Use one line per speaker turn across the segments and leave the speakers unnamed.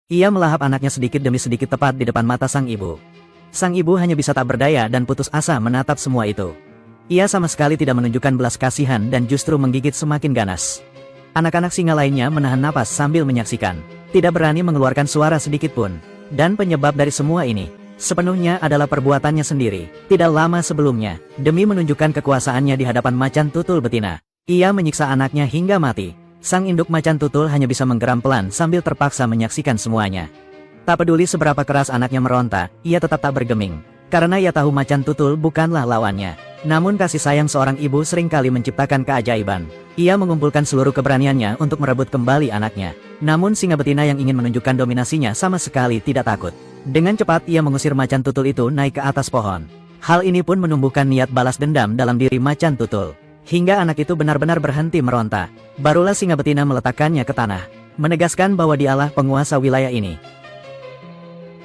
Ia melahap anaknya sedikit demi sedikit tepat di depan mata sang ibu. Sang ibu hanya bisa tak berdaya dan putus asa menatap semua itu. Ia sama sekali tidak menunjukkan belas kasihan dan justru menggigit semakin ganas. Anak-anak singa lainnya menahan napas sambil menyaksikan, tidak berani mengeluarkan suara sedikit pun. Dan penyebab dari semua ini, sepenuhnya adalah perbuatannya sendiri. Tidak lama sebelumnya, demi menunjukkan kekuasaannya di hadapan macan tutul betina, ia menyiksa anaknya hingga mati. Sang induk macan tutul hanya bisa menggeram pelan sambil terpaksa menyaksikan semuanya. Tak peduli seberapa keras anaknya meronta, ia tetap tak bergeming. Karena ia tahu macan tutul bukanlah lawannya. Namun kasih sayang seorang ibu seringkali menciptakan keajaiban. Ia mengumpulkan seluruh keberaniannya untuk merebut kembali anaknya. Namun singa betina yang ingin menunjukkan dominasinya sama sekali tidak takut. Dengan cepat ia mengusir macan tutul itu naik ke atas pohon. Hal ini pun menumbuhkan niat balas dendam dalam diri macan tutul. Hingga anak itu benar-benar berhenti meronta. Barulah singa betina meletakkannya ke tanah, menegaskan bahwa dialah penguasa wilayah ini.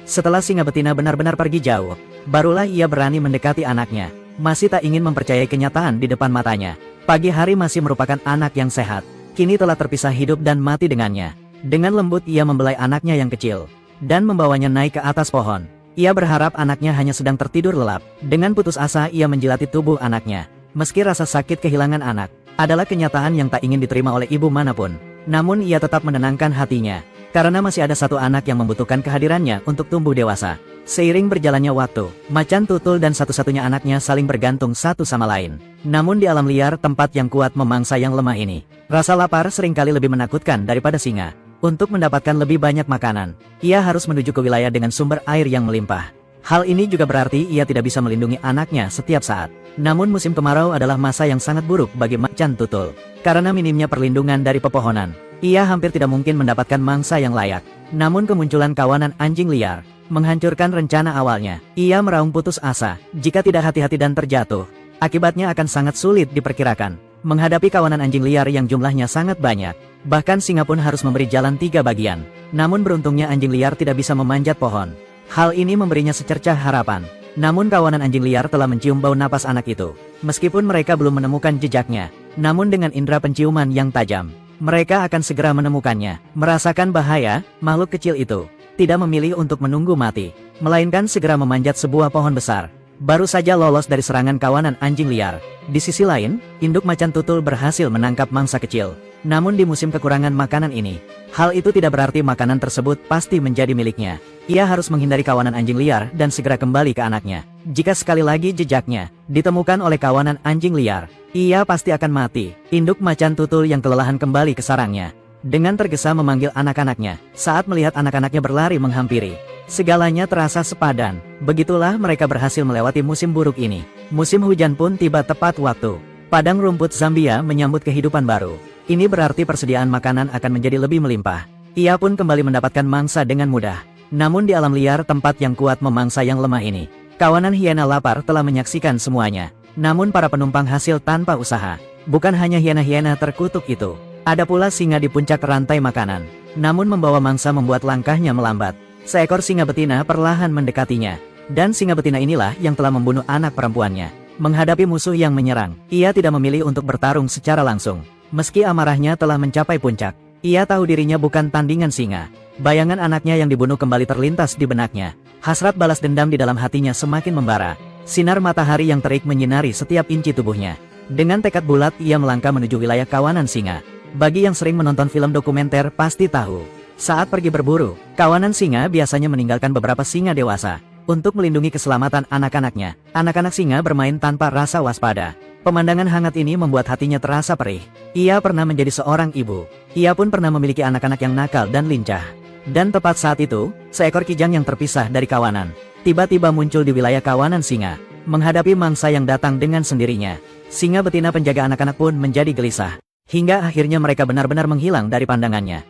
Setelah singa betina benar-benar pergi jauh, barulah ia berani mendekati anaknya. Masih tak ingin mempercayai kenyataan di depan matanya. Pagi hari masih merupakan anak yang sehat. Kini telah terpisah hidup dan mati dengannya. Dengan lembut ia membelai anaknya yang kecil dan membawanya naik ke atas pohon. Ia berharap anaknya hanya sedang tertidur lelap. Dengan putus asa ia menjilati tubuh anaknya. Meski rasa sakit kehilangan anak adalah kenyataan yang tak ingin diterima oleh ibu manapun, namun ia tetap menenangkan hatinya. Karena masih ada satu anak yang membutuhkan kehadirannya untuk tumbuh dewasa. Seiring berjalannya waktu, macan tutul dan satu-satunya anaknya saling bergantung satu sama lain. Namun di alam liar tempat yang kuat memangsa yang lemah ini, rasa lapar seringkali lebih menakutkan daripada singa. Untuk mendapatkan lebih banyak makanan, ia harus menuju ke wilayah dengan sumber air yang melimpah. Hal ini juga berarti ia tidak bisa melindungi anaknya setiap saat. Namun musim kemarau adalah masa yang sangat buruk bagi macan tutul. Karena minimnya perlindungan dari pepohonan, ia hampir tidak mungkin mendapatkan mangsa yang layak. Namun kemunculan kawanan anjing liar menghancurkan rencana awalnya. Ia meraung putus asa. Jika tidak hati-hati dan terjatuh, akibatnya akan sangat sulit diperkirakan. Menghadapi kawanan anjing liar yang jumlahnya sangat banyak, bahkan singa pun harus memberi jalan 3 bagian. Namun beruntungnya anjing liar tidak bisa memanjat pohon. Hal ini memberinya secercah harapan. Namun kawanan anjing liar telah mencium bau napas anak itu. Meskipun mereka belum menemukan jejaknya, namun dengan indera penciuman yang tajam, mereka akan segera menemukannya. Merasakan bahaya, makhluk kecil itu tidak memilih untuk menunggu mati, melainkan segera memanjat sebuah pohon besar. Baru saja lolos dari serangan kawanan anjing liar. Di sisi lain, induk macan tutul berhasil menangkap mangsa kecil. Namun di musim kekurangan makanan ini, hal itu tidak berarti makanan tersebut pasti menjadi miliknya. Ia harus menghindari kawanan anjing liar dan segera kembali ke anaknya. Jika sekali lagi jejaknya ditemukan oleh kawanan anjing liar, ia pasti akan mati. Induk macan tutul yang kelelahan kembali ke sarangnya. Dengan tergesa memanggil anak-anaknya, saat melihat anak-anaknya berlari menghampiri. Segalanya terasa sepadan. Begitulah mereka berhasil melewati musim buruk ini. Musim hujan pun tiba tepat waktu. Padang rumput Zambia menyambut kehidupan baru. Ini berarti persediaan makanan akan menjadi lebih melimpah. Ia pun kembali mendapatkan mangsa dengan mudah. Namun di alam liar tempat yang kuat memangsa yang lemah ini, kawanan hiena lapar telah menyaksikan semuanya. Namun para penumpang hasil tanpa usaha. Bukan hanya hiena-hiena terkutuk itu. Ada pula singa di puncak rantai makanan. Namun membawa mangsa membuat langkahnya melambat. Seekor singa betina perlahan mendekatinya. Dan singa betina inilah yang telah membunuh anak perempuannya. Menghadapi musuh yang menyerang, ia tidak memilih untuk bertarung secara langsung. Meski amarahnya telah mencapai puncak, ia tahu dirinya bukan tandingan singa. Bayangan anaknya yang dibunuh kembali terlintas di benaknya. Hasrat balas dendam di dalam hatinya semakin membara. Sinar matahari yang terik menyinari setiap inci tubuhnya. Dengan tekad bulat ia melangkah menuju wilayah kawanan singa. Bagi yang sering menonton film dokumenter pasti tahu, saat pergi berburu, kawanan singa biasanya meninggalkan beberapa singa dewasa untuk melindungi keselamatan anak-anaknya. Anak-anak singa bermain tanpa rasa waspada. Pemandangan hangat ini membuat hatinya terasa perih. Ia pernah menjadi seorang ibu. Ia pun pernah memiliki anak-anak yang nakal dan lincah. Dan tepat saat itu, seekor kijang yang terpisah dari kawanan tiba-tiba muncul di wilayah kawanan singa, menghadapi mangsa yang datang dengan sendirinya. Singa betina penjaga anak-anak pun menjadi gelisah, hingga akhirnya mereka benar-benar menghilang dari pandangannya.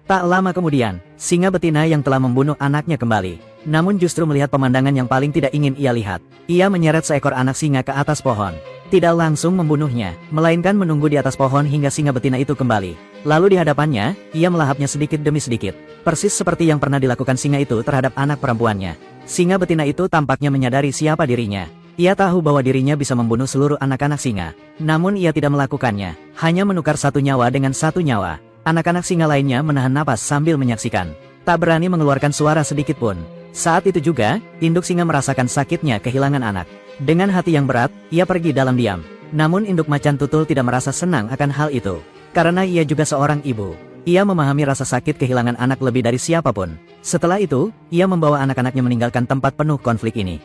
Tak lama kemudian, singa betina yang telah membunuh anaknya kembali. Namun justru melihat pemandangan yang paling tidak ingin ia lihat. Ia menyeret seekor anak singa ke atas pohon. Tidak langsung membunuhnya, melainkan menunggu di atas pohon hingga singa betina itu kembali. Lalu di hadapannya, ia melahapnya sedikit demi sedikit. Persis seperti yang pernah dilakukan singa itu terhadap anak perempuannya. Singa betina itu tampaknya menyadari siapa dirinya. Ia tahu bahwa dirinya bisa membunuh seluruh anak-anak singa. Namun ia tidak melakukannya, hanya menukar satu nyawa dengan satu nyawa. Anak-anak singa lainnya menahan napas sambil menyaksikan. tak berani mengeluarkan suara sedikit pun. Saat itu juga, induk singa merasakan sakitnya kehilangan anak. Dengan hati yang berat, ia pergi dalam diam. Namun induk macan tutul tidak merasa senang akan hal itu. Karena ia juga seorang ibu. Ia memahami rasa sakit kehilangan anak lebih dari siapapun. Setelah itu, ia membawa anak-anaknya meninggalkan tempat penuh konflik ini.